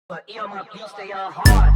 But my beats, they are hard.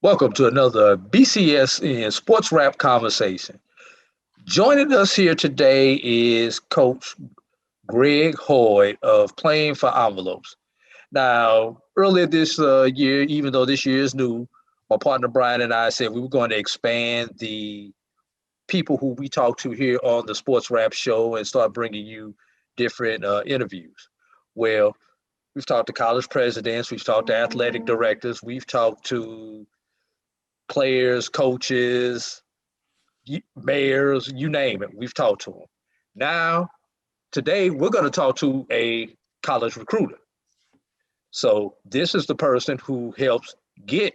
Welcome to another BCSN Sports Rap Conversation. Joining us here today is Coach Greg Hoyd of Playing for Envelopes. Now, earlier this year, even though this year is new, my partner Brian and I said we were going to expand the people who we talk to here on the Sports Rap Show and start bringing you different interviews. Well, we've talked to college presidents, we've talked to athletic directors, we've talked to players, coaches, mayors, you name it. We've talked to them. Now, today, we're going to talk to a college recruiter. So this is the person who helps get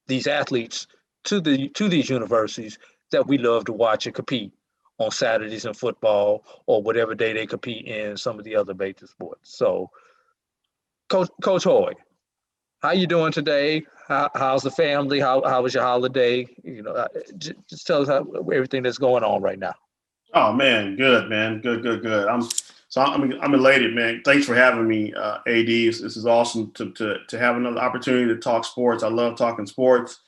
these athletes to these universities that we love to watch and compete on Saturdays in football or whatever day they compete in some of the other major sports. So, Coach Hoy, how you doing today? How's the family? How was your holiday? Just tell us everything that's going on right now. Oh man, good man, good. I'm elated, man. Thanks for having me, AD. This is awesome to have another opportunity to talk sports. I love talking sports,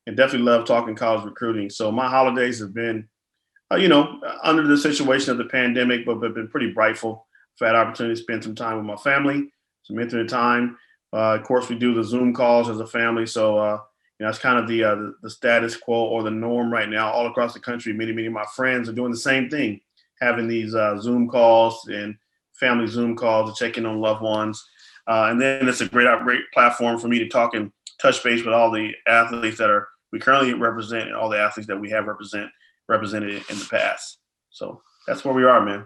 and definitely love talking college recruiting. So my holidays have been, under the situation of the pandemic, but been pretty brightful. I've had opportunity to spend some time with my family, some intimate time. Of course, we do the Zoom calls as a family, so it's kind of the status quo or the norm right now all across the country. Many of my friends are doing the same thing, having these Zoom calls and family Zoom calls to check in on loved ones. And then it's a great platform for me to talk and touch base with all the athletes that are we currently represent and all the athletes that we have represented in the past. So that's where we are, man.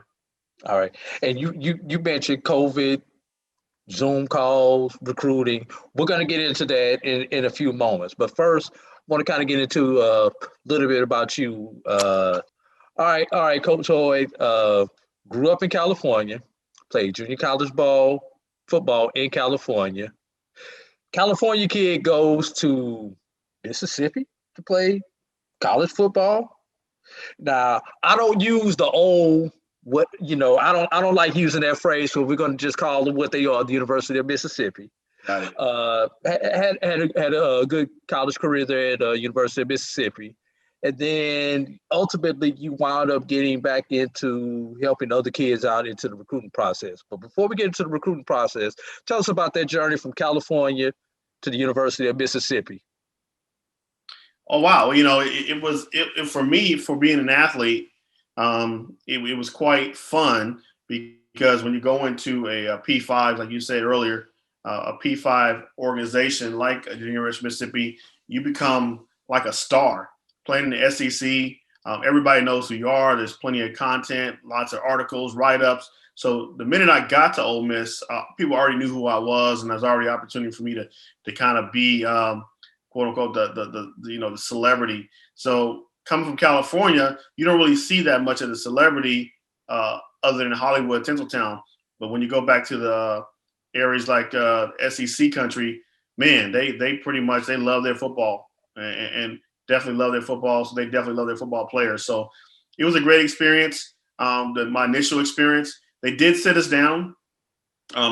All right, and you mentioned COVID, Zoom calls, recruiting. We're going to get into that in a few moments. But first, I want to kind of get into a little bit about you. All right, Coach Hoyd. Grew up in California, played junior college football in California. California kid goes to Mississippi to play college football. Now, I don't use the old I don't like using that phrase, so we're going to just call them what they are, the University of Mississippi. Got it. Had a good college career there at University of Mississippi, and then ultimately you wound up getting back into helping other kids out into the recruiting process. But before we get into the recruiting process, tell us about that journey from California to the University of Mississippi. Oh wow, it for me for being an athlete. It was quite fun because when you go into a P5, like you said earlier, a P5 organization like the University of Mississippi, you become like a star playing in the SEC. Everybody knows who you are. There's plenty of content, lots of articles, write-ups. So the minute I got to Ole Miss, people already knew who I was, and there's already opportunity for me to kind of be quote unquote the celebrity. So coming from California, you don't really see that much of the celebrity other than Hollywood, Tinseltown. But when you go back to the areas like SEC country, man, they pretty much they love their football and definitely love their football. So they definitely love their football players. So it was a great experience. My initial experience, they did sit us down.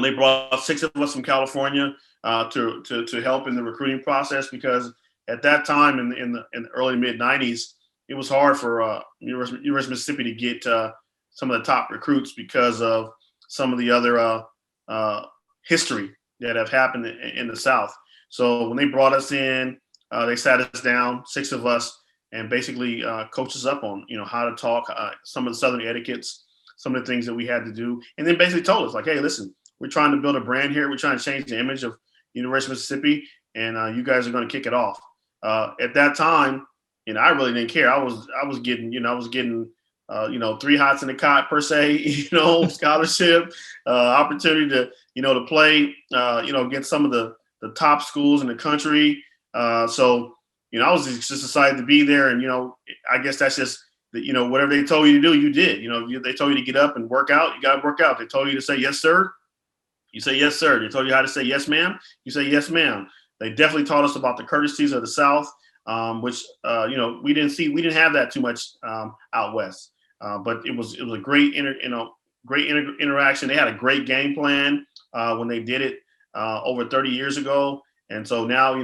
They brought 6 of us from California to help in the recruiting process because at that time in the early mid '90s, it was hard for University of Mississippi to get some of the top recruits because of some of the other history that have happened in the South. So when they brought us in, they sat us down, 6 of us, and basically coached us up on, how to talk, some of the Southern etiquettes, some of the things that we had to do, and then basically told us like, hey, listen, we're trying to build a brand here. We're trying to change the image of University of Mississippi, and you guys are going to kick it off. At that time, I really didn't care. I was getting 3 hots in the cot per se, scholarship, opportunity to play, against some of the top schools in the country. So I was just excited to be there. And, I guess that's just, whatever they told you to do, you did. They told you to get up and work out. You got to work out. They told you to say, yes, sir. You say, yes, sir. They told you how to say, yes, ma'am. You say, yes, ma'am. They definitely taught us about the courtesies of the South, which, we didn't have that too much out West. But it was a great, interaction. They had a great game plan when they did it over 30 years ago. And so now,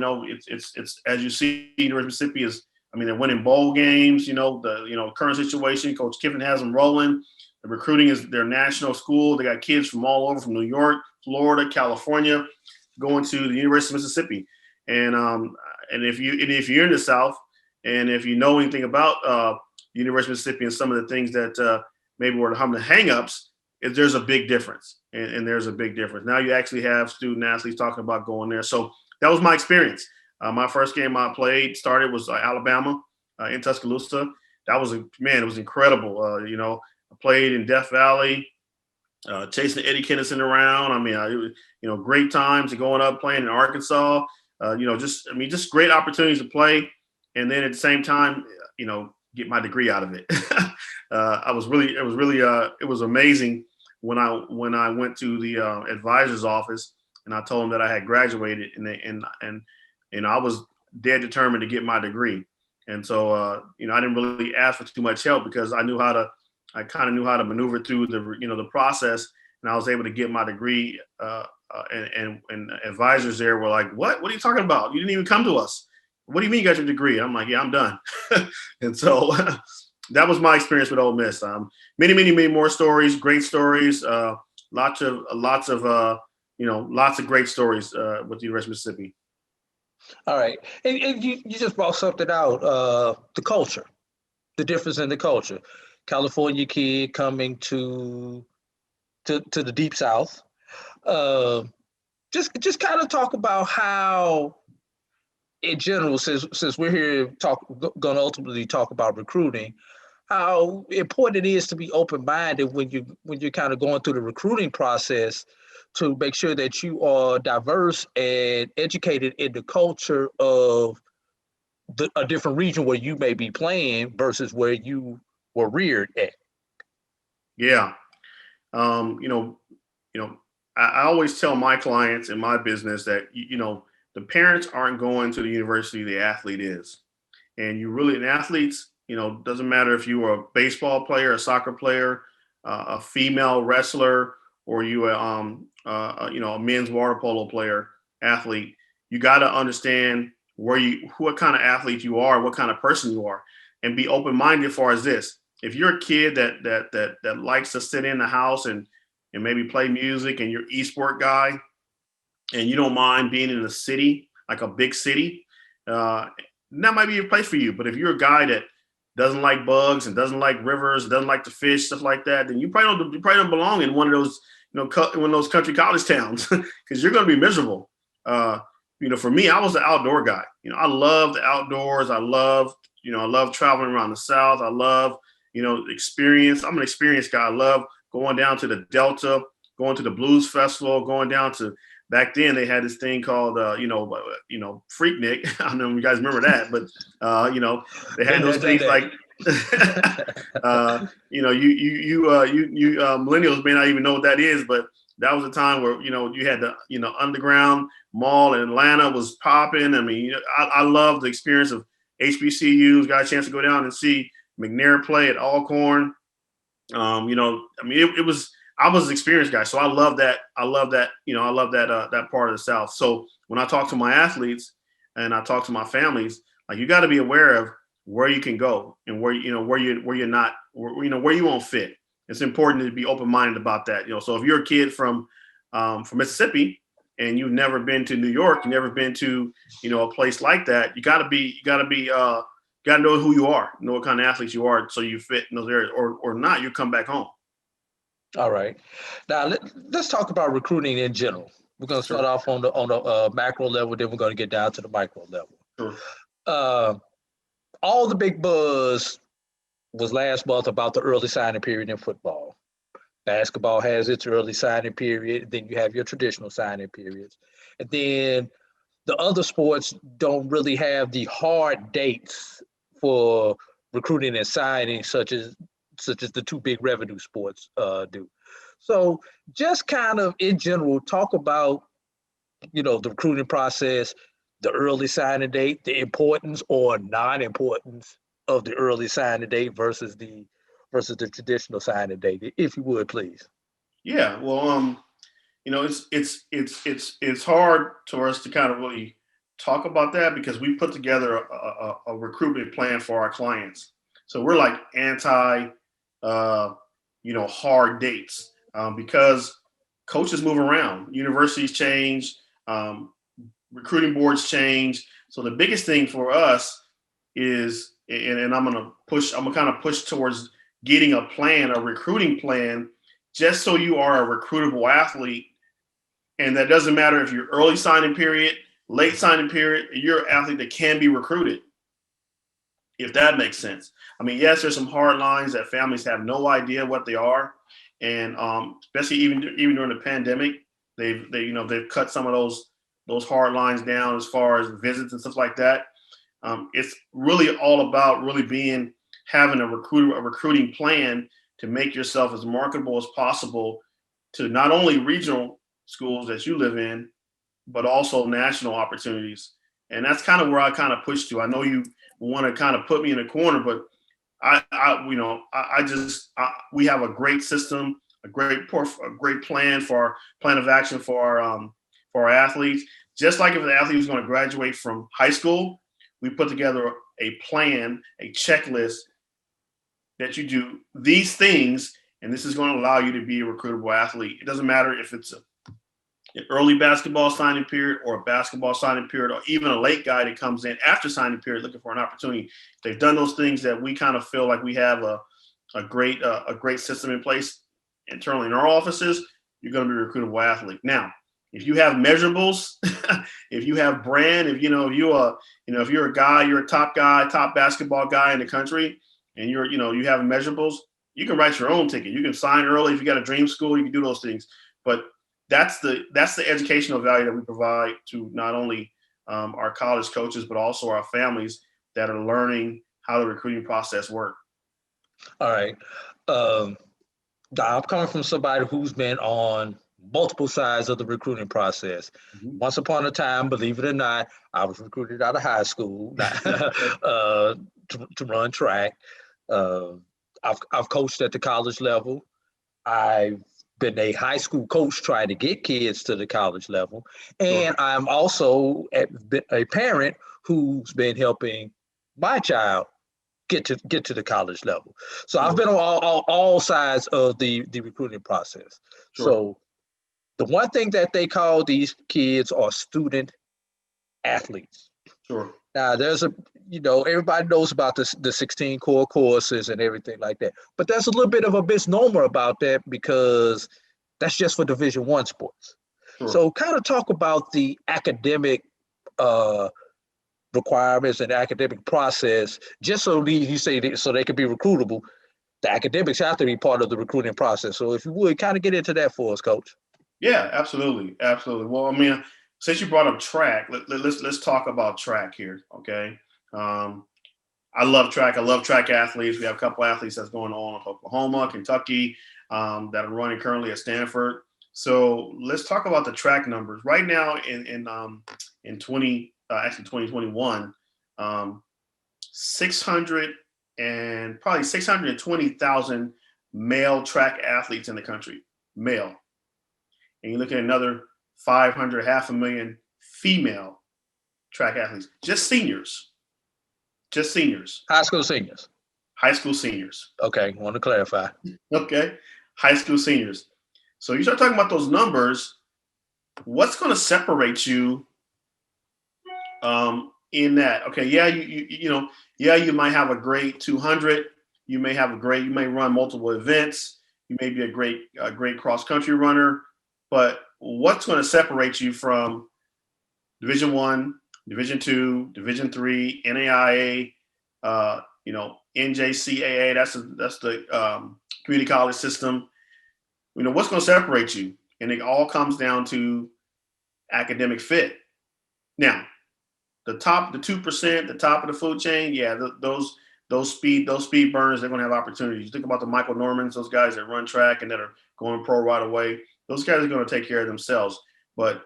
it's as you see, University of Mississippi is, they're winning bowl games, the current situation, Coach Kiffin has them rolling. The recruiting is their national school. They got kids from all over, from New York, Florida, California, going to the University of Mississippi. And if you're in the South, and if you know anything about the University of Mississippi and some of the things that maybe were some of the hangups, there's a big difference. And there's a big difference. Now you actually have student athletes talking about going there. So that was my experience. My first game I played was Alabama in Tuscaloosa. That was it was incredible. I played in Death Valley, chasing Eddie Kennison around. It was, great times going up playing in Arkansas. Just great opportunities to play, and then at the same time, get my degree out of it. It was amazing when I went to the advisor's office and I told them that I had graduated, and I was dead determined to get my degree. And so, I didn't really ask for too much help because I kind of knew how to maneuver through the process, and I was able to get my degree. And advisors there were like, what are you talking about? You didn't even come to us. What do you mean you got your degree? I'm like, yeah, I'm done. And so that was my experience with Ole Miss. Many more stories, great stories, lots of great stories with the University of Mississippi. All right. And you just brought something out, the culture, the difference in the culture. California kid coming to the Deep South. Just kind of talk about how, in general, since we're here going to ultimately talk about recruiting, how important it is to be open-minded when you're kind of going through the recruiting process, to make sure that you are diverse and educated in the culture of a different region where you may be playing versus where you were reared at. Yeah. I always tell my clients in my business that, the parents aren't going to the university the athlete is. And athletes, doesn't matter if you are a baseball player, a soccer player, a female wrestler, or you a men's water polo player, athlete, you got to understand what kind of athlete you are, what kind of person you are, and be open-minded as far as this. If you're a kid that likes to sit in the house and maybe play music, and you're an e-sport guy, and you don't mind being in a city, like a big city, that might be a place for you. But if you're a guy that doesn't like bugs and doesn't like rivers, doesn't like to fish, stuff like that, then you probably don't belong in one of those, one of those country college towns, because you're going to be miserable. For me, I was an outdoor guy. I love the outdoors. I love traveling around the South. I love, experience. I'm an experienced guy. I love going down to the Delta, going to the Blues Festival, going down to, back then they had this thing called, Freaknik. I don't know if you guys remember that, but, they had those things like, millennials may not even know what that is, but that was a time where, you had the, underground mall in Atlanta was popping. I love the experience of HBCUs, got a chance to go down and see McNair play at Alcorn. It was, I was an experienced guy. So I love that. That part of the South. So when I talk to my athletes and I talk to my families, like, you got to be aware of where you can go and where you won't fit. It's important to be open-minded about that. So if you're a kid from Mississippi and you've never been to New York, you've never been to, a place like that, you got to know who you are, know what kind of athletes you are, so you fit in those areas, or not, you come back home. All right. Now let's talk about recruiting in general. We're going to start off on the macro level, then we're going to get down to the micro level. Sure. All the big buzz was last month about the early signing period in football. Basketball has its early signing period. Then you have your traditional signing periods. And then the other sports don't really have the hard dates for recruiting and signing, such as the two big revenue sports do. So just kind of in general, talk about, the recruiting process, the early signing date, the importance or non-importance of the early signing date versus the traditional signing date, if you would, please. Yeah. Well, it's hard for us to kind of really talk about that because we put together a recruitment plan for our clients. So we're like anti, hard dates because coaches move around, universities change, recruiting boards change. So the biggest thing for us is, and I'm gonna kind of push towards getting a plan, a recruiting plan, just so you are a recruitable athlete. And that doesn't matter if you're early signing period, late signing period, you're an athlete that can be recruited, if that makes sense. I mean, yes, there's some hard lines that families have no idea what they are. And especially even during the pandemic, they've cut some of those hard lines down as far as visits and stuff like that. It's really all about really having a recruiting plan to make yourself as marketable as possible to not only regional schools that you live in, but also national opportunities. And that's kind of where I kind of push to. I know you want to kind of put me in a corner, but we have a great system, a great plan of action for our athletes. Just like if an athlete was going to graduate from high school, we put together a plan, a checklist that you do these things, and this is going to allow you to be a recruitable athlete. It doesn't matter if it's an early basketball signing period or a basketball signing period, or even a late guy that comes in after signing period looking for an opportunity. They've done those things that we kind of feel like we have a great system in place internally in our offices. You're going to be a recruitable athlete. Now, if you have measurables, if you have brand, if you're a guy, you're a top basketball guy in the country, and you have measurables, you can write your own ticket. You can sign early. If you got a dream school, you can do those things. But that's the educational value that we provide to not only our college coaches, but also our families that are learning how the recruiting process works. All right. I'm coming from somebody who's been on multiple sides of the recruiting process. Mm-hmm. Once upon a time, believe it or not, I was recruited out of high school to run track. I've coached at the college level. I've been a high school coach trying to get kids to the college level. And sure. I'm also a parent who's been helping my child get to the college level. So sure. I've been on all sides of the recruiting process. Sure. So the one thing that they call these kids are student athletes. Sure. Now there's everybody knows about the 16 core courses and everything like that, but there's a little bit of a misnomer about that because that's just for Division I sports. Sure. So kind of talk about the academic requirements and academic process, just so so they can be recruitable. The academics have to be part of the recruiting process. So if you would kind of get into that for us, Coach. Yeah, absolutely. Well, I mean, since you brought up track, let's talk about track here, okay? I love track. I love track athletes. We have a couple athletes that's going on in Oklahoma, Kentucky, that are running currently at Stanford. So let's talk about the track numbers right now in 2021. 620,000 male track athletes in the country, male. And you look at another 500,000 female track athletes, just seniors. High school seniors. high school seniors. Okay, want to clarify. Okay, high school seniors. So you start talking about those numbers. What's going to separate you in that? Okay, yeah, you might have a great 200. You may run multiple events. You may be a great cross country runner. But what's going to separate you from Division I, Division II, Division III, NAIA, NJCAA? That's the community college system. What's going to separate you? And it all comes down to academic fit. Now, the 2%, the top of the food chain, yeah, those speed burners, they're going to have opportunities. You think about the Michael Normans, those guys that run track and that are going pro right away. Those guys are going to take care of themselves. But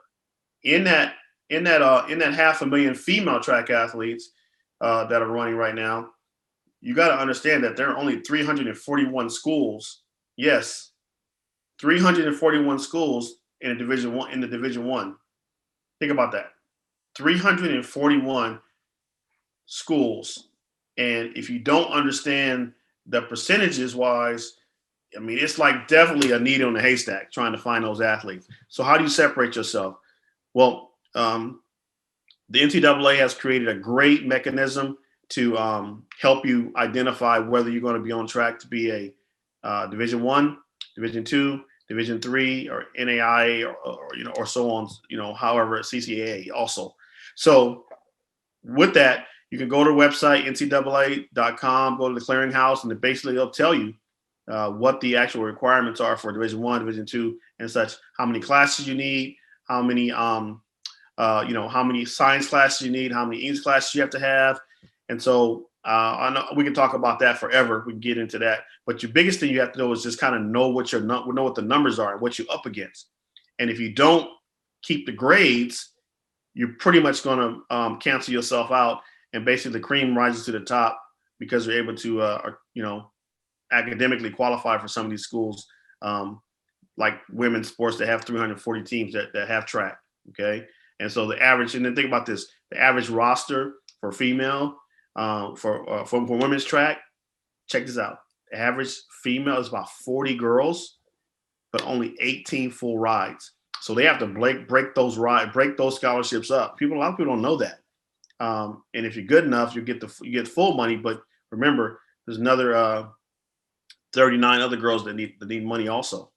in that 500,000 female track athletes that are running right now, you got to understand that there are only 341 schools. Yes, 341 schools in the Division I. Think about that. 341 schools. And if you don't understand the percentages wise, I mean, it's like definitely a needle in a haystack trying to find those athletes. So how do you separate yourself? Well, the NCAA has created a great mechanism to help you identify whether you're going to be on track to be a Division I, Division II, Division III, or NAIA, or so on. However, CCAA also. So with that, you can go to the website ncaa.com, go to the clearinghouse, and basically they'll tell you what the actual requirements are for Division I, Division II, and such. How many classes you need, how many how many science classes you need, how many English classes you have to have. And so I know we can talk about that forever. We can get into that. But your biggest thing you have to know is just kind of know what the numbers are and what you're up against. And if you don't keep the grades, you're pretty much going to cancel yourself out. And basically the cream rises to the top because you're able to, academically qualify for some of these schools, like women's sports that have 340 teams that have track. Okay. And so the average, and then think about this, the average roster for female, for women's track, check this out. The average female is about 40 girls, but only 18 full rides. So they have to break those scholarships up. A lot of people don't know that. And if you're good enough, you get full money. But remember, there's another 39 other girls that need money also.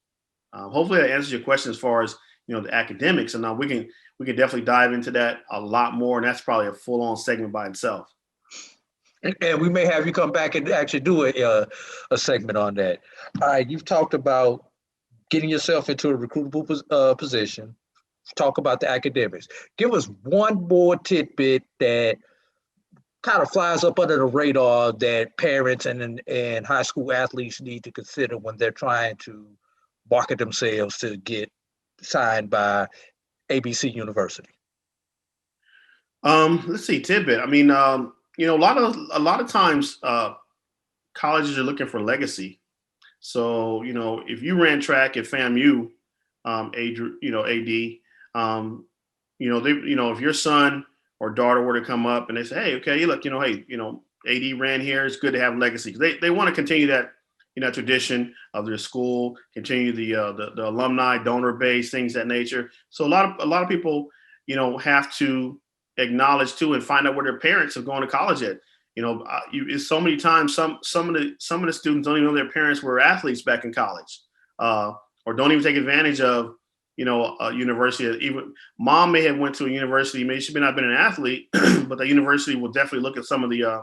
Hopefully that answers your question as far as the academics. And now we can definitely dive into that a lot more. And that's probably a full-on segment by itself. And we may have you come back and actually do a segment on that. All right, you've talked about getting yourself into a recruitable position. Talk about the academics. Give us one more tidbit that kind of flies up under the radar that parents and high school athletes need to consider when they're trying to market themselves to get signed by ABC University. Let's see, tidbit. I mean, a lot of times colleges are looking for legacy. So, if you ran track at FAMU, AD, if your son or daughter were to come up and they say, hey, okay, look, AD ran here. It's good to have legacy. They want to continue that, tradition of their school, continue the alumni, donor base, things of that nature. So a lot of people, have to acknowledge too and find out where their parents have gone to college at. It's so many times some of the students don't even know their parents were athletes back in college, or don't even take advantage of a university. Even mom may have went to a university, maybe she may not have been an athlete, but the university will definitely look at some of the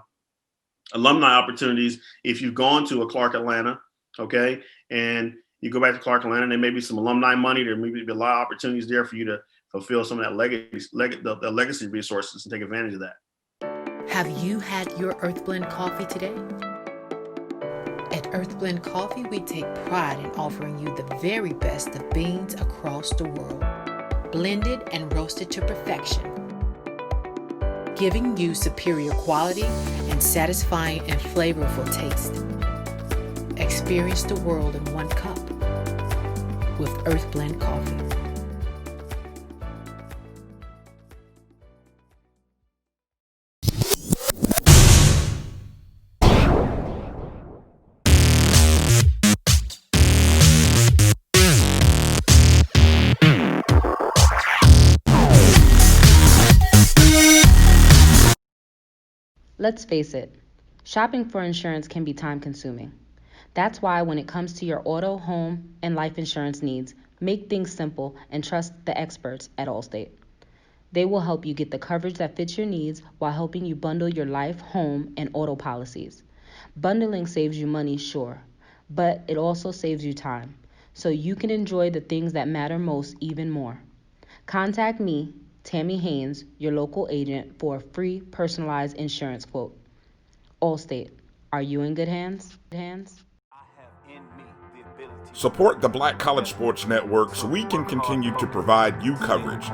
alumni opportunities if you've gone to a Clark Atlanta, okay, and you go back to Clark Atlanta, and there may be some alumni money. There may be a lot of opportunities there for you to fulfill some of that legacy resources and take advantage of that. Have you had your Earth Blend coffee today? At Earth Blend Coffee, we take pride in offering you the very best of beans across the world, blended and roasted to perfection, giving you superior quality and satisfying and flavorful taste. Experience the world in one cup with Earth Blend Coffee. Let's face it, shopping for insurance can be time consuming. That's why when it comes to your auto, home, and life insurance needs, make things simple and trust the experts at Allstate. They will help you get the coverage that fits your needs while helping you bundle your life, home, and auto policies. Bundling saves you money, sure, but it also saves you time, so you can enjoy the things that matter most even more. Contact me, Tammy Haynes, your local agent, for a free personalized insurance quote. Allstate, are you in good hands? Support the Black College Sports Network so we can continue to provide you coverage.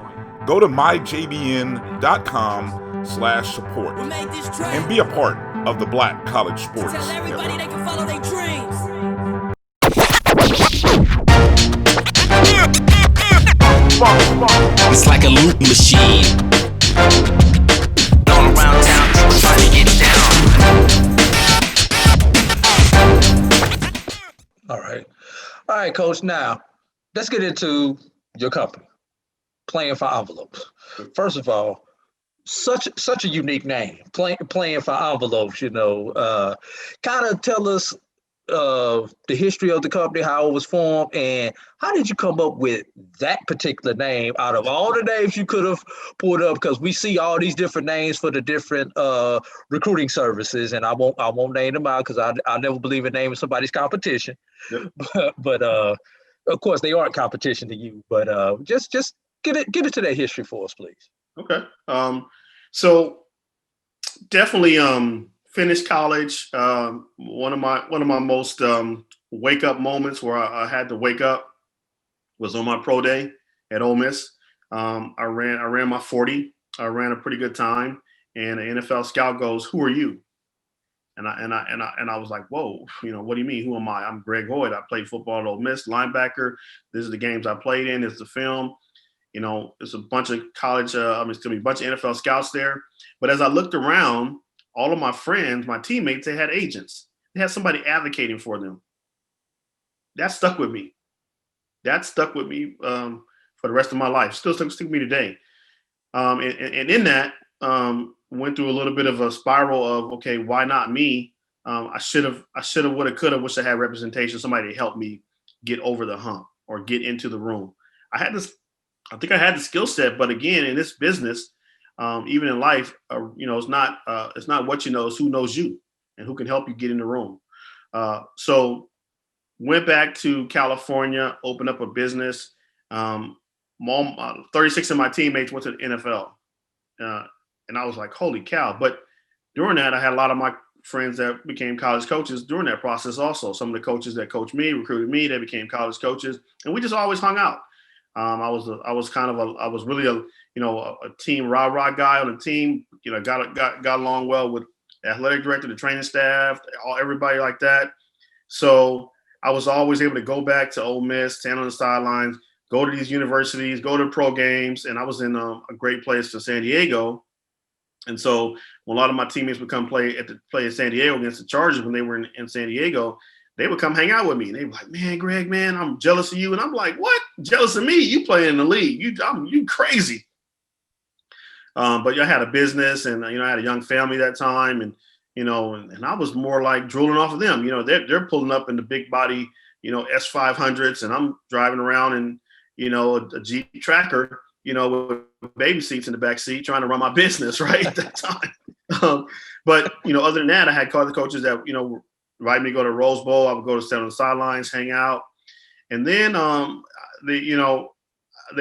Go to myjbn.com/support and be a part of the Black College Sports Tell everybody Network. they can follow their dreams. It's like a loop machine. All around town, people trying to get down. All right. All right, Coach. Now, let's get into your company, Playing for Envelopes. First of all, such a unique name, Playing for Envelopes, kind of tell us the history of the company, how it was formed, and how did you come up with that particular name out of all the names you could have pulled up? Because we see all these different names for the different recruiting services, and I won't name them out because I never believe in naming somebody's competition. Yep. But of course they aren't competition to you. But just get into that history for us, please. Okay. So definitely finished college. One of my most wake up moments where I had to wake up was on my pro day at Ole Miss. I ran my 40. I ran a pretty good time, and an NFL scout goes, "Who are you?" And I was like, "Whoa, what do you mean? Who am I? I'm Greg Hoyt. I played football at Ole Miss, linebacker. This is the games I played in. It's the film. It's a bunch of college. It's gonna be a bunch of NFL scouts there." But as I looked around, all of my friends, my teammates, they had agents. They had somebody advocating for them. That stuck with me. For the rest of my life. Still stuck with me today. And in that, went through a little bit of a spiral of, okay, why not me? I should have, would have, could have, wish I had representation, somebody to help me get over the hump or get into the room. I think I had the skill set, but again, in this business, even in life, it's not what you know, it's who knows you and who can help you get in the room. So went back to California, opened up a business. 36 of my teammates went to the NFL. And I was like, holy cow. But during that, I had a lot of my friends that became college coaches during that process also. Some of the coaches that coached me, recruited me, they became college coaches. And we just always hung out. I was really a team rah-rah guy on the team, got along well with the athletic director, the training staff, everybody like that. So I was always able to go back to Ole Miss, stand on the sidelines, go to these universities, go to pro games. And I was in a great place to San Diego. And so when a lot of my teammates would come play in San Diego against the Chargers when they were in San Diego, they would come hang out with me. And they were like, "Man, Greg, man, I'm jealous of you." And I'm like, "What? Jealous of me? You play in the league. You crazy." But I had a business and, I had a young family that time. And, and I was more like drooling off of them. They're pulling up in the big body, S500s, and I'm driving around in, a Jeep Tracker, with baby seats in the back seat, trying to run my business right at that time. But, other than that, I had college coaches that, invited me to go to Rose Bowl. I would go to stand on the sidelines, hang out. And then they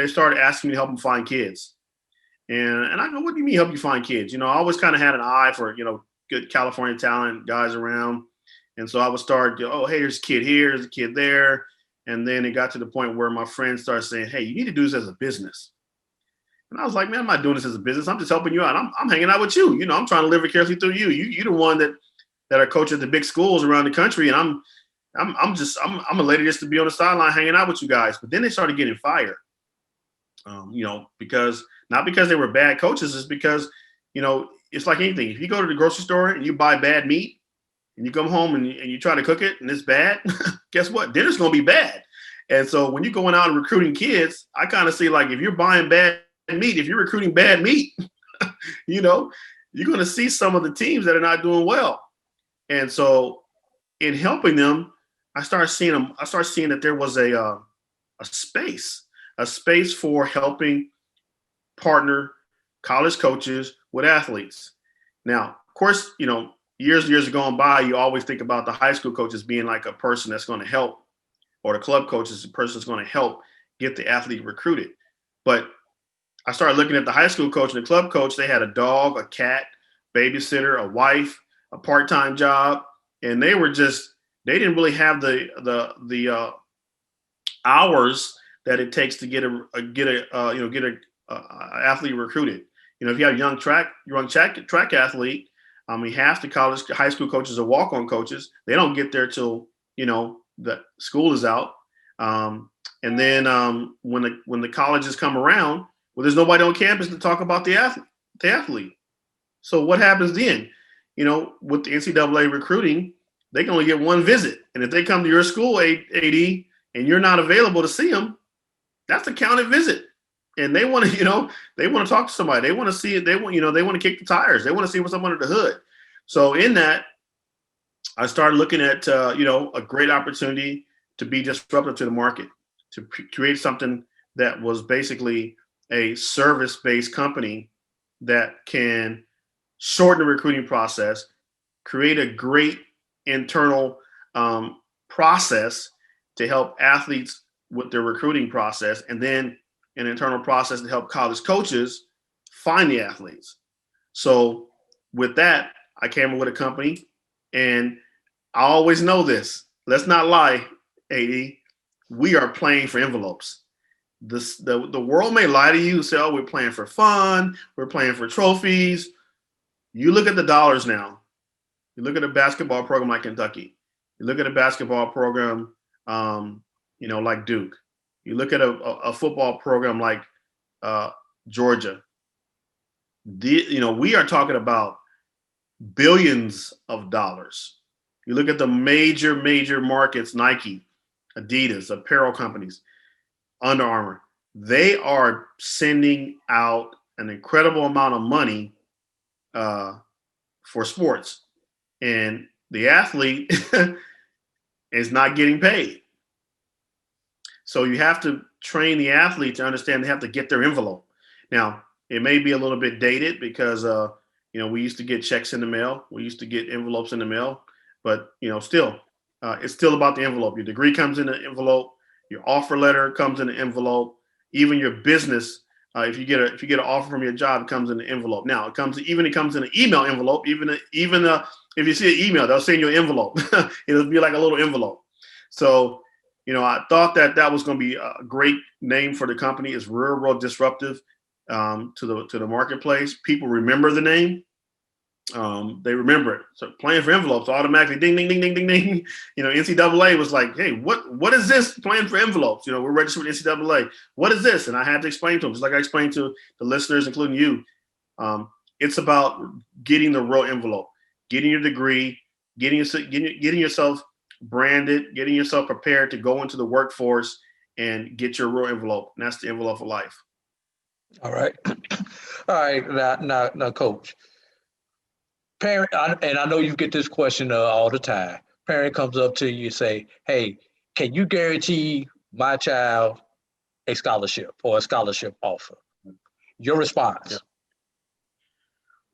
started asking me to help them find kids. And I go, "What do you mean help you find kids?" I always kind of had an eye for, good California talent guys around. And so I would start, "Oh, hey, there's a kid here, there's a kid there." And then it got to the point where my friends started saying, "Hey, you need to do this as a business." And I was like, "Man, I'm not doing this as a business. I'm just helping you out. I'm hanging out with you. I'm trying to live vicariously through you. You're the one that are coaching at the big schools around the country. And I'm a lady just to be on the sideline hanging out with you guys." But then they started getting fired, because not because they were bad coaches, it's because, it's like anything. If you go to the grocery store and you buy bad meat and you come home and you try to cook it and it's bad, guess what? Dinner's going to be bad. And so when you're going out and recruiting kids, I kind of see like if you're buying bad meat, if you're recruiting bad meat, you're you're going to see some of the teams that are not doing well. And so in helping them, I started seeing that there was a space for helping partner college coaches with athletes. Now, of course, years are going by, you always think about the high school coaches being like a person that's going to help, or the club coach is the person that's going to help get the athlete recruited. But I started looking at the high school coach and the club coach. They had a dog, a cat, babysitter, a wife, a part-time job, and they didn't really have the hours that it takes to get a athlete recruited. If you have a young track athlete, half the high school coaches are walk-on coaches. They don't get there till the school is out, and then when the colleges come around, well, there's nobody on campus to talk about the athlete. So what happens then? With the NCAA recruiting, they can only get one visit, and if they come to your school, AD, and you're not available to see them, that's a counted visit. And they want to talk to somebody. They want to see it. They want to kick the tires. They want to see what's up under the hood. So in that, I started looking at a great opportunity to be disruptive to the market, to create something that was basically a service-based company that can shorten the recruiting process, create a great internal process to help athletes with their recruiting process, and then an internal process to help college coaches find the athletes. So with that, I came up with a company, and I always know this. Let's not lie, AD. We are playing for envelopes. The world may lie to you, say, oh, we're playing for fun, we're playing for trophies. You look at the dollars now. You look at a basketball program like Kentucky. You look at a basketball program, like Duke. You look at a football program like Georgia. We are talking about billions of dollars. You look at the major markets, Nike, Adidas, apparel companies, Under Armour. They are sending out an incredible amount of money for sports, and the athlete is not getting paid. So you have to train the athlete to understand they have to get their envelope. Now, it may be a little bit dated because, we used to get checks in the mail. We used to get envelopes in the mail. But, still, it's still about the envelope. Your degree comes in an envelope. Your offer letter comes in an envelope. Even your business, if you get an offer from your job, it comes in an envelope. Now, it comes in an email envelope. Even if you see an email, they'll send you an envelope. It'll be like a little envelope. So, I thought that was going to be a great name for the company. It's real disruptive to the marketplace. People remember the name. They remember it. So playing for envelopes automatically ding, ding, ding, ding, ding, ding. NCAA was like, hey, what is this playing for envelopes? We're registered with NCAA. What is this? And I had to explain to them, just like I explained to the listeners, including you. It's about getting the real envelope, getting your degree, getting yourself branded, getting yourself prepared to go into the workforce and get your real envelope. And that's the envelope of life. All right. Now, Coach. Parent, and I know you get this question all the time. Parent comes up to you and say, hey, can you guarantee my child a scholarship or a scholarship offer? Your response. Yeah.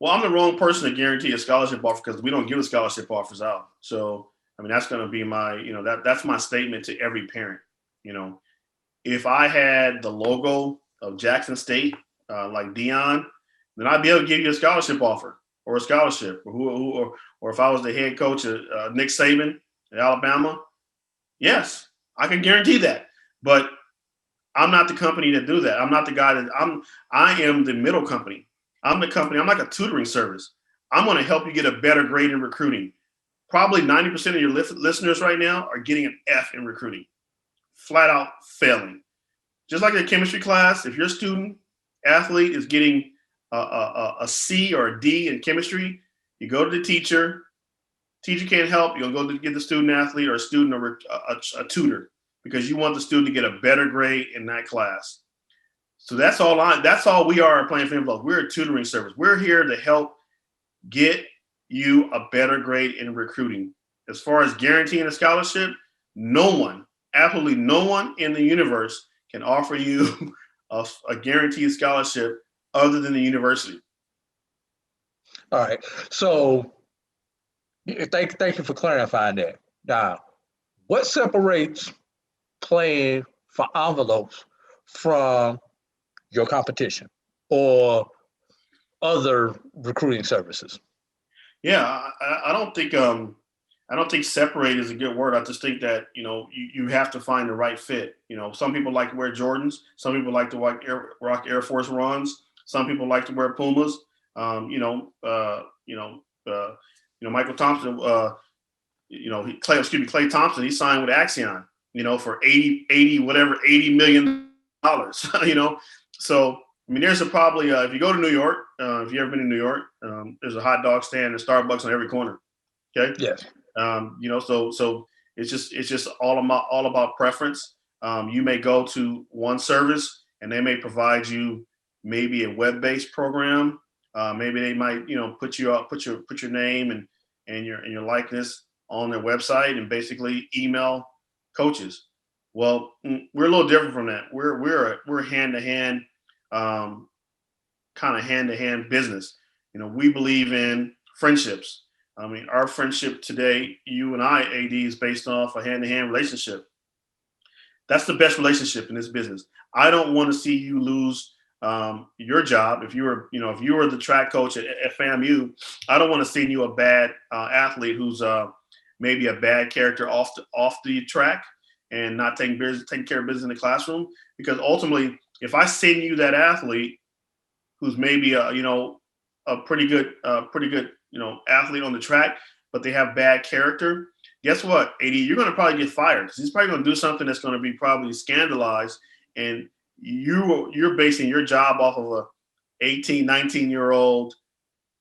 Well, I'm the wrong person to guarantee a scholarship offer because we don't give the scholarship offers out. So, that's going to be my, that's my statement to every parent. If I had the logo of Jackson State, like Dion, then I'd be able to give you a scholarship offer. Or a scholarship, or if I was the head coach of Nick Saban at Alabama, yes, I can guarantee that. But I'm not the company to do that. I'm not the guy I am the middle company. I'm the company. I'm like a tutoring service. I'm going to help you get a better grade in recruiting. Probably 90% of your listeners right now are getting an F in recruiting, flat out failing. Just like the chemistry class, if your student athlete is getting a C or a D in chemistry, you go to the teacher. Teacher can't help. You'll go to get the student athlete or a student or a tutor because you want the student to get a better grade in that class. So that's all we are playing for envelope. We're a tutoring service. We're here to help get you a better grade in recruiting. As far as guaranteeing a scholarship, no one, absolutely no one in the universe can offer you a guaranteed scholarship other than the university. All right. So thank you for clarifying that. Now, what separates playing for envelopes from your competition or other recruiting services? Yeah, I don't think separate is a good word. I just think that you have to find the right fit. Some people like to wear Jordans, some people like to rock Air Force Ones, some people like to wear Pumas. Michael Thompson. Clay Thompson. He signed with Axion. For 80 million dollars. So I mean, there's probably if you go to New York, if you've ever been in New York, there's a hot dog stand and Starbucks on every corner. Okay. Yes. So it's just all about preference. You may go to one service and they may provide you maybe a web-based program. Maybe they might put your name and your likeness on their website and basically email coaches. Well, we're a little different from that. We're hand to hand, kind of hand to hand business. We believe in friendships. I mean, our friendship today, you and I, AD, is based off a hand to hand relationship. That's the best relationship in this business. I don't want to see you lose your job. If you were the track coach at FAMU, I don't want to see you a bad athlete who's maybe a bad character off the track and not taking care of business in the classroom. Because ultimately, if I send you that athlete who's maybe a pretty good athlete on the track, but they have bad character, guess what, AD, you're going to probably get fired because he's probably going to do something that's going to be probably scandalized, and you're basing your job off of a 18, 19-year-old,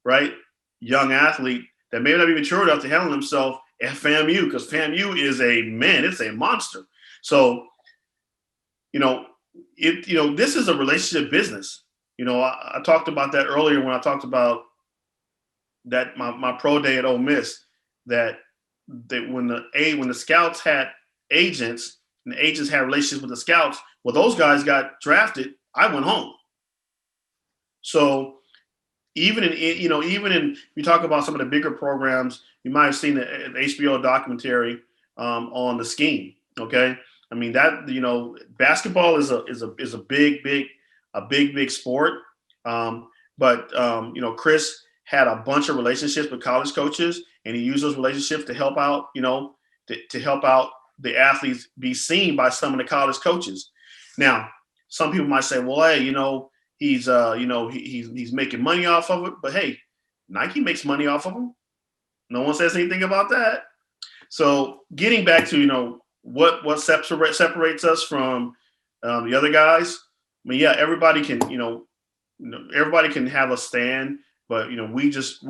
right, young athlete that may not be mature enough to handle himself at FAMU, because FAMU is it's a monster. So, this is a relationship business. I talked about that earlier when I talked about that my pro day at Ole Miss, that when the scouts had agents and the agents had relationships with the scouts, well, those guys got drafted. I went home. So even in you talk about some of the bigger programs, you might have seen the HBO documentary on the scheme. Okay, I mean that basketball is a big sport. But Chris had a bunch of relationships with college coaches, and he used those relationships to help out, to help out the athletes be seen by some of the college coaches. Now, some people might say, well, hey, he's making money off of it, but hey, Nike makes money off of him. No one says anything about that. So getting back to, what separates us from the other guys. I mean, yeah, everybody can have a stand, but we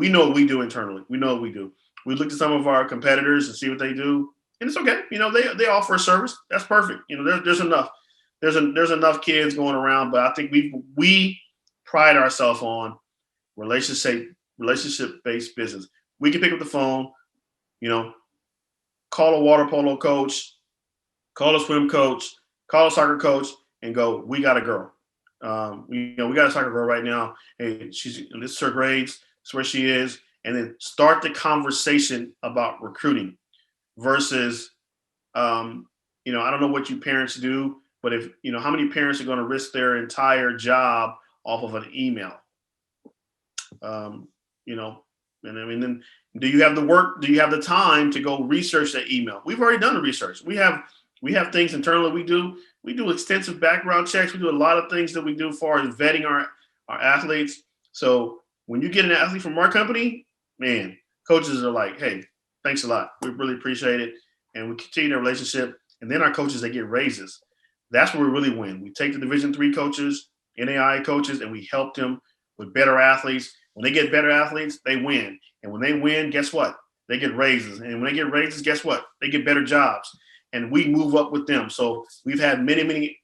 know what we do internally. We know what we do. We look at some of our competitors and see what they do, and it's okay. They offer a service. That's perfect. There's enough. There's enough kids going around, but I think we pride ourselves on relationship-based business. We can pick up the phone, call a water polo coach, call a swim coach, call a soccer coach, and go, we got a girl. We got a soccer girl right now. Hey, this is her grades. This is where she is. And then start the conversation about recruiting versus, I don't know what you parents do, but if, how many parents are going to risk their entire job off of an email? And I mean, then do you have the work? Do you have the time to go research that email? We've already done the research. We have things internally we do. We do extensive background checks. We do a lot of things that we do as far as vetting our athletes. So when you get an athlete from our company, man, coaches are like, hey, thanks a lot. We really appreciate it. And we continue the relationship. And then our coaches, they get raises. That's where we really win. We take the Division III coaches, NAI coaches, and we help them with better athletes. When they get better athletes, they win. And when they win, guess what? They get raises. And when they get raises, guess what? They get better jobs. And we move up with them. So we've had many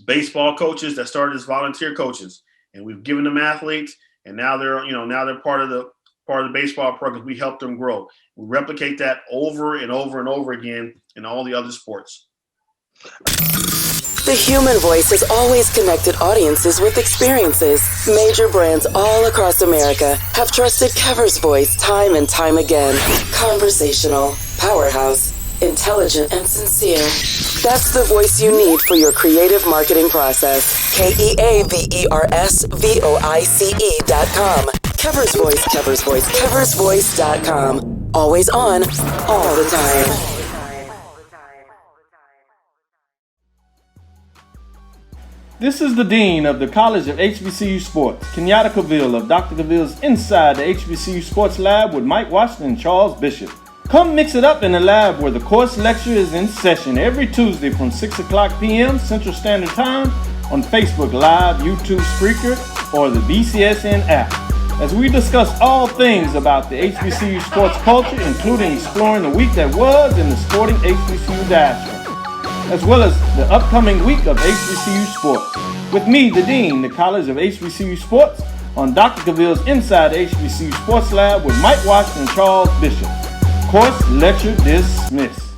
baseball coaches that started as volunteer coaches, and we've given them athletes, and now they're part of the baseball program. We help them grow. We replicate that over and over and over again in all the other sports. The human voice has always connected audiences with experiences. Major brands all across America have trusted Kever's voice time and time again. Conversational, powerhouse, intelligent, and sincere. That's the voice you need for your creative marketing process. KeaversVoice.com. Kever's Voice, Kever's Voice, KeversVoice.com. Always on, all the time. This is the Dean of the College of HBCU Sports, Kenyatta Cavill of Dr. Cavill's Inside the HBCU Sports Lab with Mike Washington and Charles Bishop. Come mix it up in the lab where the course lecture is in session every Tuesday from 6 o'clock p.m. Central Standard Time on Facebook Live, YouTube Spreaker, or the BCSN app, as we discuss all things about the HBCU sports culture, including exploring the week that was in the sporting HBCU diaspora, as well as the upcoming week of HBCU sports. With me, the Dean, the College of HBCU Sports, on Dr. Cavill's Inside the HBCU Sports Lab with Mike Washington and Charles Bishop. Course lecture dismissed.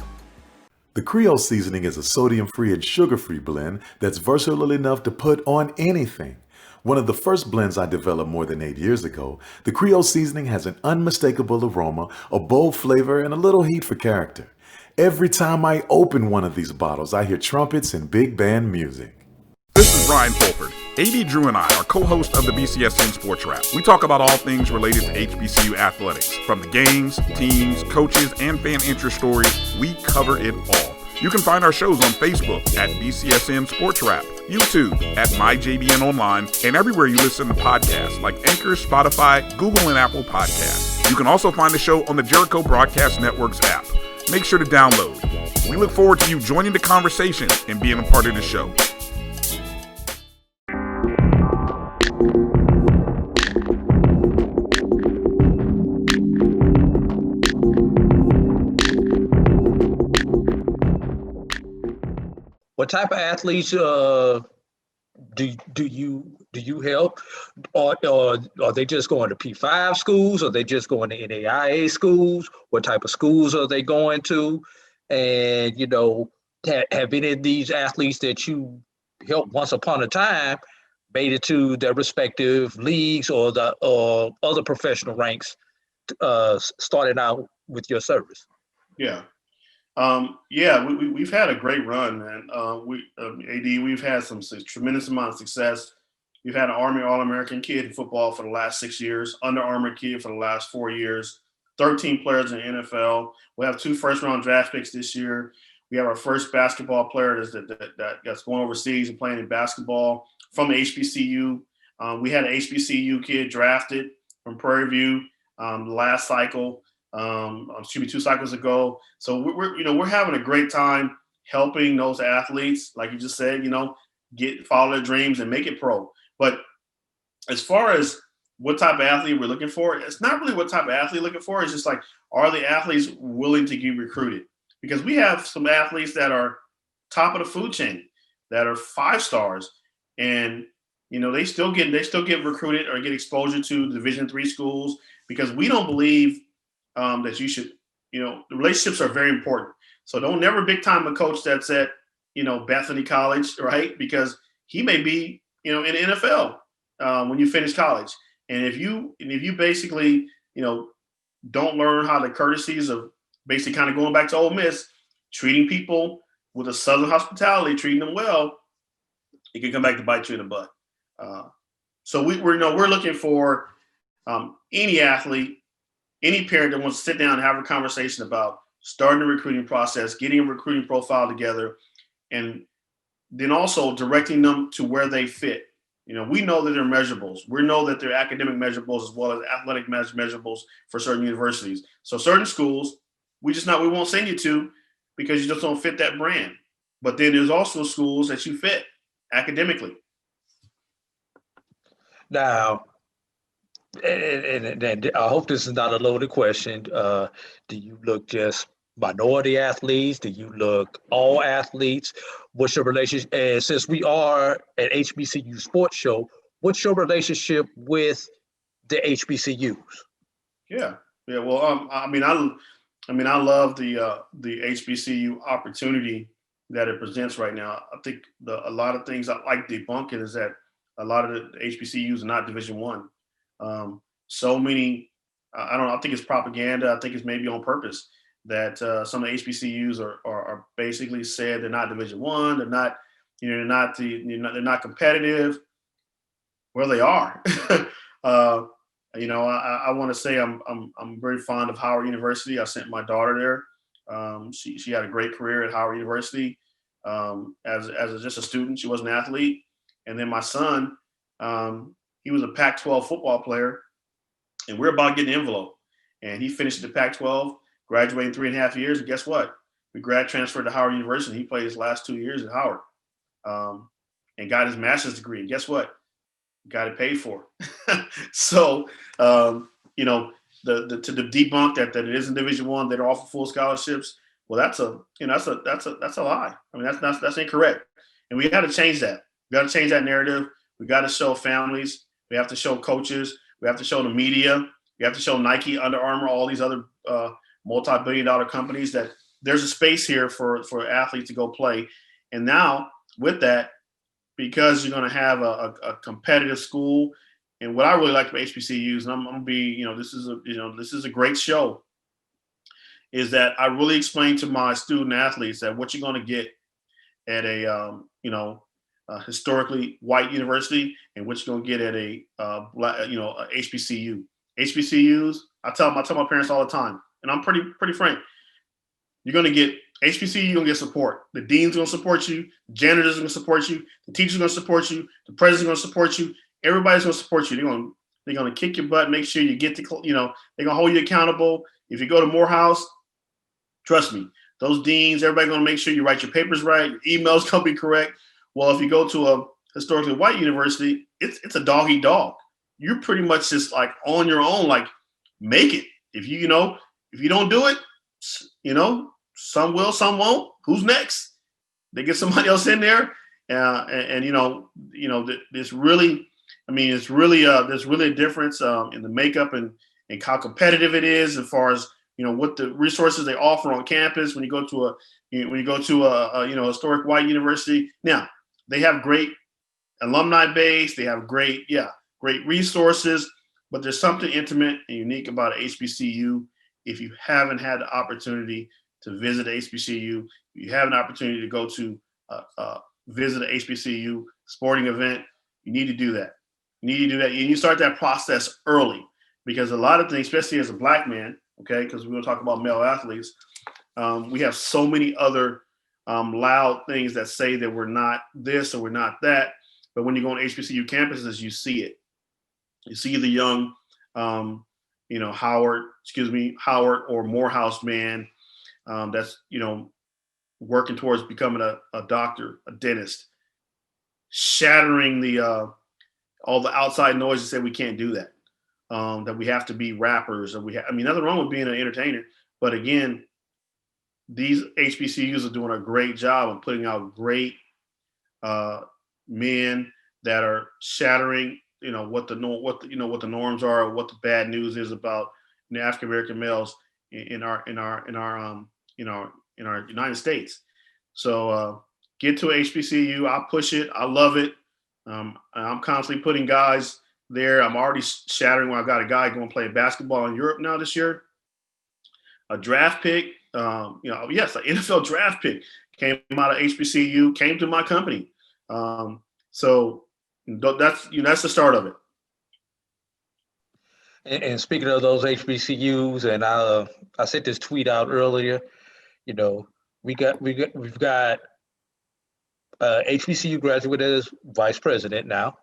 The Creole seasoning is a sodium-free and sugar-free blend that's versatile enough to put on anything. One of the first blends I developed more than 8 years ago, the Creole seasoning has an unmistakable aroma, a bold flavor, and a little heat for character. Every time I open one of these bottles, I hear trumpets and big band music. This is Brian Fulford. AD Drew and I are co-hosts of the BCSN Sports Wrap. We talk about all things related to HBCU athletics. From the games, teams, coaches, and fan interest stories, we cover it all. You can find our shows on Facebook at BCSN Sports Wrap, YouTube at MyJBN Online, and everywhere you listen to podcasts like Anchor, Spotify, Google, and Apple Podcasts. You can also find the show on the Jericho Broadcast Network's app. Make sure to download. We look forward to you joining the conversation and being a part of the show. What type of athletes do you help, or are they just going to P5 schools? Are they just going to NAIA schools? What type of schools are they going to? And have any of these athletes that you helped once upon a time made it to their respective leagues or other professional ranks, starting out with your service? Yeah. We've had a great run, man. We've had some tremendous amount of success. We've had an Army All-American kid in football for the last 6 years, Under Armour kid for the last 4 years, 13 players in the NFL. We have 2 first-round draft picks this year. We have our first basketball player that's going overseas and playing in basketball from the HBCU. We had an HBCU kid drafted from Prairie View the last cycle. 2 cycles ago. So we're having a great time helping those athletes, like you just said, follow their dreams and make it pro. But as far as what type of athlete we're looking for, it's not really what type of athlete we're looking for. It's just like, are the athletes willing to get recruited? Because we have some athletes that are top of the food chain, that are 5 stars, and they still get recruited or get exposure to Division III schools, because we don't believe that you should, the relationships are very important. So don't never big time a coach that's at, Bethany College, right? Because he may be, in the NFL when you finish college. And if you basically, don't learn how the courtesies of basically kind of going back to Ole Miss, treating people with a Southern hospitality, treating them well, it can come back to bite you in the butt. So we're looking for any athlete, any parent that wants to sit down and have a conversation about starting the recruiting process, getting a recruiting profile together, and then also directing them to where they fit. We know that they're measurables. We know that they're academic measurables as well as athletic measurables for certain universities. So certain schools, we won't send you to because you just don't fit that brand. But then there's also schools that you fit academically. Now, and I hope this is not a loaded question. Do you look just minority athletes? Do you look all athletes? What's your relationship? And since we are an HBCU sports show, what's your relationship with the HBCUs? Yeah. Well, I mean, I love the HBCU opportunity that it presents right now. I think a lot of things I like debunking is that a lot of the HBCUs are not Division One. So many, I don't know. I think it's propaganda. I think it's maybe on purpose that some of the HBCUs are basically said they're not Division One. They're not, they're not competitive. Well, they are. I want to say I'm very fond of Howard University. I sent my daughter there. She had a great career at Howard University as just a student. She was an athlete, and then my son, he was a Pac-12 football player, and we're about getting the envelope. And he finished the Pac-12, graduated in 3.5 years, and guess what? We grad transferred to Howard University. He played his last 2 years at Howard, and got his master's degree. And guess what? Got it paid for. So, to debunk that it isn't Division One, that offer full scholarships. Well, that's a lie. I mean, that's incorrect. And we got to change that. We got to change that narrative. We got to show families. We have to show coaches. We have to show the media. We have to show Nike, Under Armour, all these other multi-billion-dollar companies that there's a space here for athletes to go play. And now with that, because you're going to have a competitive school, and what I really like about HBCUs, and I'm going to be, this is a great show, is that I really explain to my student athletes that what you're going to get at a historically white university and what you're going to get at a HBCU. HBCUs, I tell my parents all the time, and I'm pretty frank. You're going to get HBCU, you're going to get support. The dean's going to support you. The janitor's going to support you. The teacher's going to support you. The president's going to support you. Everybody's going to support you. They're going to kick your butt, make sure you get to, they're going to hold you accountable. If you go to Morehouse, trust me, those deans, everybody's going to make sure you write your papers right, your emails going to be correct. Well, if you go to a historically white university, it's a dog eat dog. You're pretty much just like on your own, like make it. If you don't do it, some will, some won't. Who's next? They get somebody else in there, there's really a difference in the makeup and how competitive it is as far as what the resources they offer on campus when you go to a historic white university. Now they have great alumni base, they have great resources, but there's something intimate and unique about an HBCU. If you haven't had the opportunity to visit HBCU, you have an opportunity to go to visit an HBCU sporting event, you need to do that. You need to do that. And you start that process early, because a lot of things, especially as a Black man, okay, because we're going to talk about male athletes, we have so many other loud things that say that we're not this or we're not that. But when you go on HBCU campuses, you see it. You see the young, Howard or Morehouse man that's, working towards becoming a doctor, a dentist, shattering all the outside noise that say we can't do that, that we have to be rappers, or nothing wrong with being an entertainer. But again, these HBCUs are doing a great job of putting out great men that are shattering, what the norms are, or what the bad news is about African American males in our United States. So get to HBCU. I push it. I love it. I'm constantly putting guys there. I'm already shattering when I've got a guy going to play basketball in Europe now this year. A draft pick, yes, an NFL draft pick came out of HBCU, came to my company. So that's the start of it. And speaking of those HBCUs, and I sent this tweet out earlier. We've got HBCU graduate as vice president now.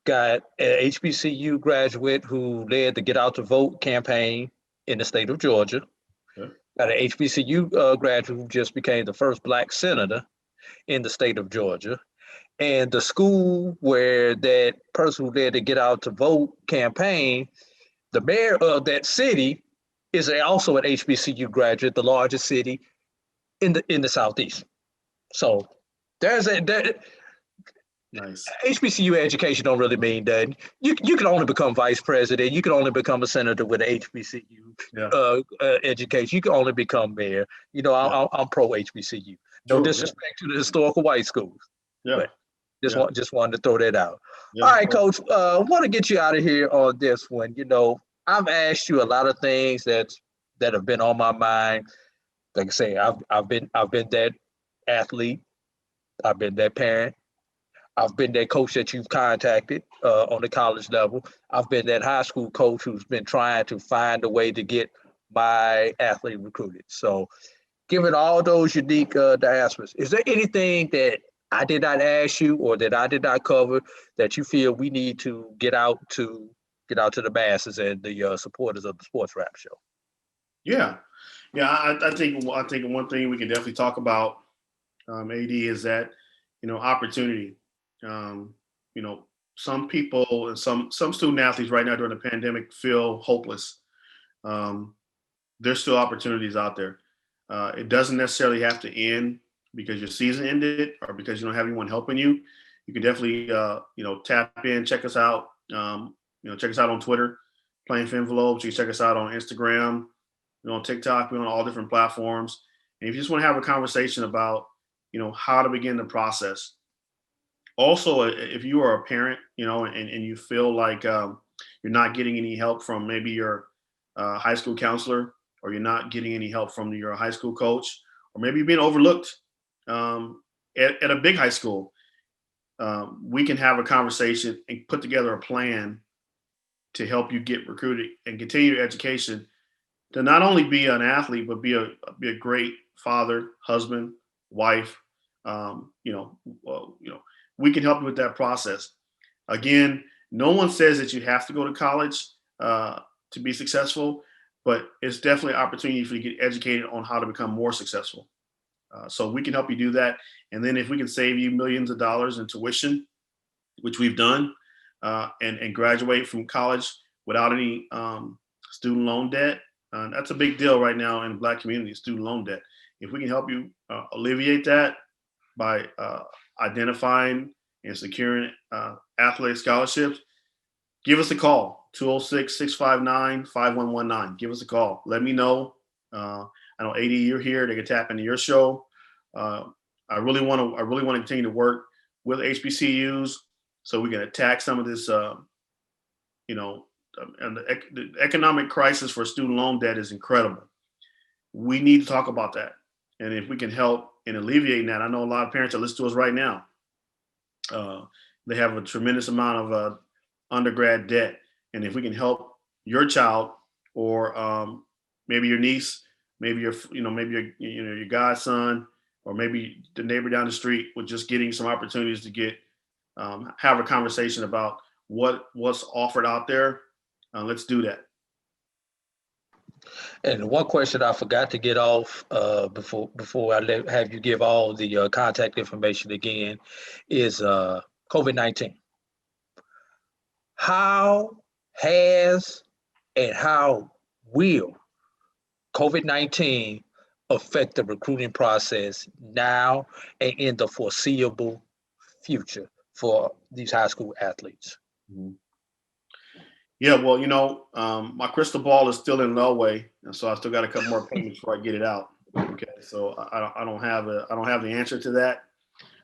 Got an HBCU graduate who led the Get Out to Vote campaign in the state of Georgia. Okay. Got an HBCU graduate who just became the first Black senator in the state of Georgia. And the school where that person who led the Get Out to Vote campaign, the mayor of that city is also an HBCU graduate, the largest city in the Southeast. So there's Nice. HBCU education don't really mean that. You can only become vice president. You can only become a senator with an HBCU Yeah. education. You can only become mayor. Yeah. I'm pro HBCU. No Sure. disrespect to the historical white schools, Yeah. but Yeah. just wanted to throw that out. Yeah. All right, Coach. Want to get you out of here on this one. I've asked you a lot of things that have been on my mind. Like I say, I've been that athlete. I've been that parent. I've been that coach that you've contacted on the college level. I've been that high school coach who's been trying to find a way to get my athlete recruited. So, given all those unique diasporas, is there anything that I did not ask you or that I did not cover that you feel we need to get out to the masses and the supporters of the Sports Rap Show? Yeah. Yeah. I think one thing we can definitely talk about, AD, is that, opportunity. Um, some people and some student athletes right now during the pandemic feel hopeless. Um, there's still opportunities out there. It doesn't necessarily have to end because your season ended or because you don't have anyone helping you. You can definitely, tap in, check us out. Check us out on Twitter, Playing for Envelopes. You can check us out on Instagram, on TikTok. We're on all different platforms. And if you just want to have a conversation about, how to begin the process. Also, if you are a parent, and you feel like you're not getting any help from maybe your high school counselor, or you're not getting any help from your high school coach, or maybe you're being overlooked at a big high school, we can have a conversation and put together a plan to help you get recruited and continue your education to not only be an athlete, but be a great father, husband, wife. We can help you with that process. Again, no one says that you have to go to college to be successful, but it's definitely an opportunity for you to get educated on how to become more successful. So we can help you do that. And then if we can save you millions of dollars in tuition, which we've done, and graduate from college without any student loan debt, that's a big deal right now in the Black community, student loan debt. If we can help you alleviate that by identifying and securing athletic scholarships, give us a call, 206-659-5119. Give us a call. Let me know. I know, AD, you're here. They can tap into your show. I really want to continue to work with HBCUs so we can attack some of this, and the economic crisis for student loan debt is incredible. We need to talk about that. And if we can help in alleviating that, I know a lot of parents that listen to us right now. They have a tremendous amount of undergrad debt. And if we can help your child or maybe your niece, maybe your godson, or maybe the neighbor down the street with just getting some opportunities to get, have a conversation about what's offered out there. Let's do that. And one question I forgot to get off before I have you give all the contact information again is COVID-19. How has and how will COVID-19 affect the recruiting process now and in the foreseeable future for these high school athletes? Mm-hmm. Yeah, well, my crystal ball is still in Norway, and so I still got a couple more payments before I get it out. Okay, so I don't have the answer to that.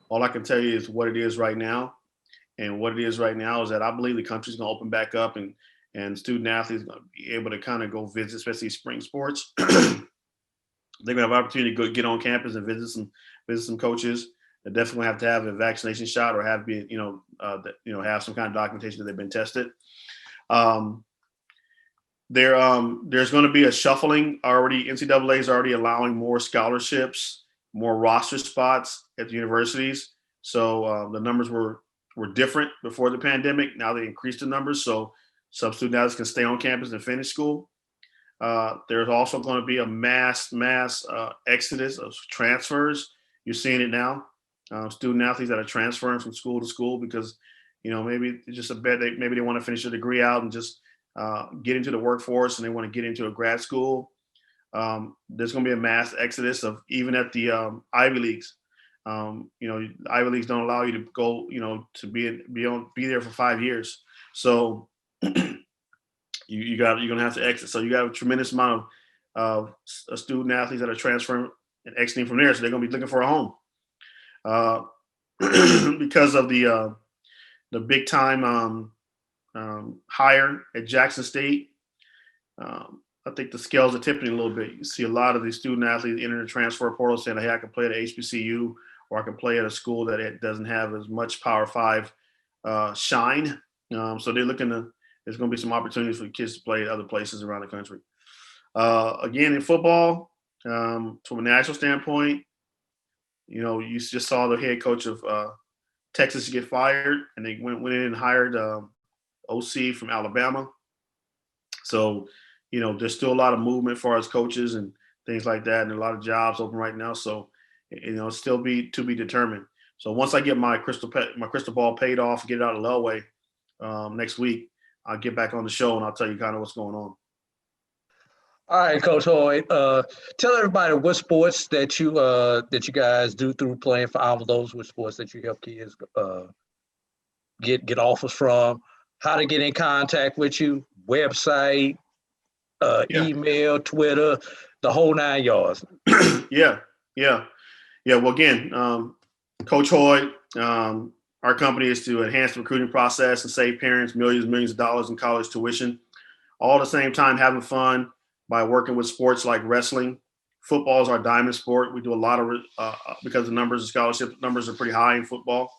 All I can tell you is what it is right now, and what it is right now is that I believe the country's going to open back up, and student athletes are going to be able to kind of go visit, especially spring sports. They're going to have an opportunity to go get on campus and visit some coaches. They're definitely have to have a vaccination shot or have been have some kind of documentation that they've been tested. There's going to be a shuffling already. NCAA is already allowing more scholarships, more roster spots at the universities. So the numbers were different before the pandemic. Now they increased the numbers, so some student athletes can stay on campus and finish school. There's also going to be a mass exodus of transfers. You're seeing it now. Student athletes that are transferring from school to school because maybe it's just maybe they want to finish a degree out and just get into the workforce, and they want to get into a grad school. There's going to be a mass exodus of even at the Ivy Leagues. Ivy leagues don't allow you to go, to be there for 5 years. So you're gonna have to exit. So you got a tremendous amount of student athletes that are transferring and exiting from there. So they're gonna be looking for a home because of the big time hire at Jackson State. I think the scales are tipping a little bit. You see a lot of these student athletes enter the transfer portal saying, hey, I can play at HBCU, or I can play at a school that it doesn't have as much Power 5 shine. So they're looking to, there's going to be some opportunities for kids to play at other places around the country. Again, in football, from a national standpoint, you just saw the head coach of Texas get fired, and they went in and hired OC from Alabama. So, there's still a lot of movement as far as coaches and things like that, and a lot of jobs open right now. So, still to be determined. So once I get my crystal ball paid off, get it out of Lelway next week, I'll get back on the show and I'll tell you kind of what's going on. All right, Coach Hoy. Tell everybody what sports that you guys do through playing for envelopes, what sports that you help kids get offers from, how to get in contact with you, website, email, Twitter, the whole 9 yards. Yeah. Well, again, Coach Hoy, our company is to enhance the recruiting process and save parents millions of dollars in college tuition, all at the same time having fun by working with sports like wrestling. Football is our diamond sport. We do a lot of because the numbers of scholarship numbers are pretty high in football.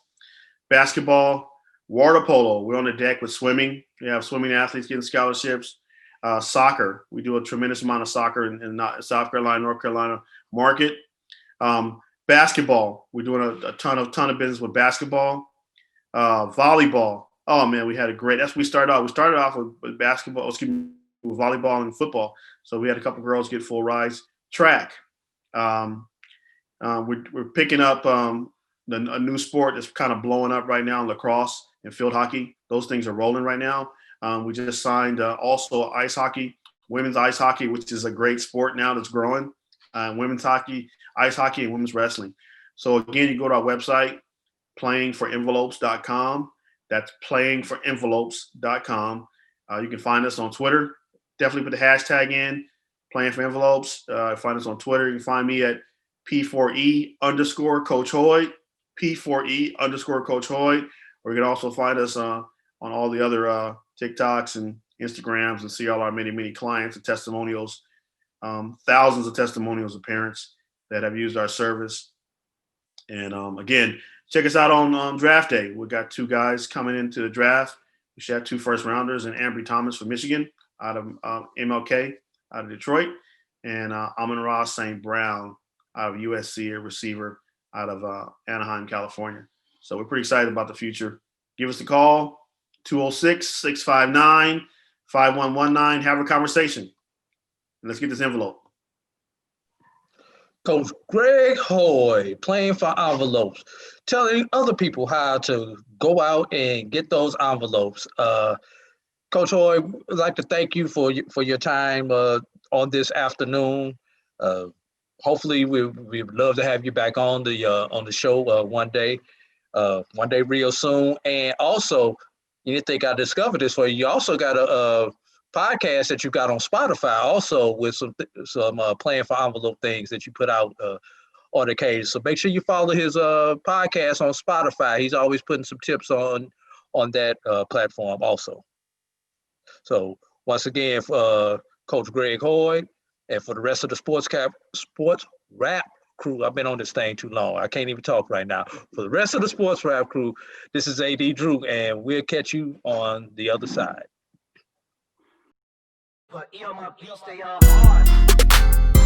Basketball, water polo. We're on the deck with swimming. We have swimming athletes getting scholarships. Soccer. We do a tremendous amount of soccer in South Carolina, North Carolina market. Basketball. We're doing a ton of business with basketball. Volleyball. Oh man, we had a great. That's what we started off. We started off with basketball. With volleyball and football. So we had a couple girls get full rides. Track. We're picking up a new sport that's kind of blowing up right now, lacrosse and field hockey. Those things are rolling right now. We just signed also ice hockey, women's ice hockey, which is a great sport now that's growing. Women's hockey, ice hockey, and women's wrestling. So again, you go to our website, playingforenvelopes.com. That's playingforenvelopes.com. You can find us on Twitter. Definitely put the hashtag in, Playing for Envelopes. Find us on Twitter. You can find me at P4E_Coach Hoy, P4E_Coach Hoy. Or you can also find us on all the other TikToks and Instagrams and see all our many clients and testimonials, thousands of testimonials of parents that have used our service. And again, check us out on draft day. We got 2 guys coming into the draft. We should have 2 first rounders, and Ambry Thomas from Michigan out of MLK out of Detroit, and Amon-Ra St. Brown out of USC, a receiver out of Anaheim, California. So we're pretty excited about the future. Give us a call, 206-659-5119. Have a conversation. And let's get this envelope. Coach Greg Hoy, Playing for Envelopes, telling other people how to go out and get those envelopes. Coach Hoy, I'd like to thank you for your time on this afternoon. Hopefully, we would love to have you back on the show one day real soon. And also, you think I discovered this for you. You also got a podcast that you got on Spotify, also with some Playing for Envelope things that you put out on occasion. So make sure you follow his podcast on Spotify. He's always putting some tips on that platform also. So once again, Coach Greg Hoy, and for the rest of the sports rap crew, I've been on this thing too long. I can't even talk right now. For the rest of the sports rap crew, this is AD Drew, and we'll catch you on the other side. But you stay hard.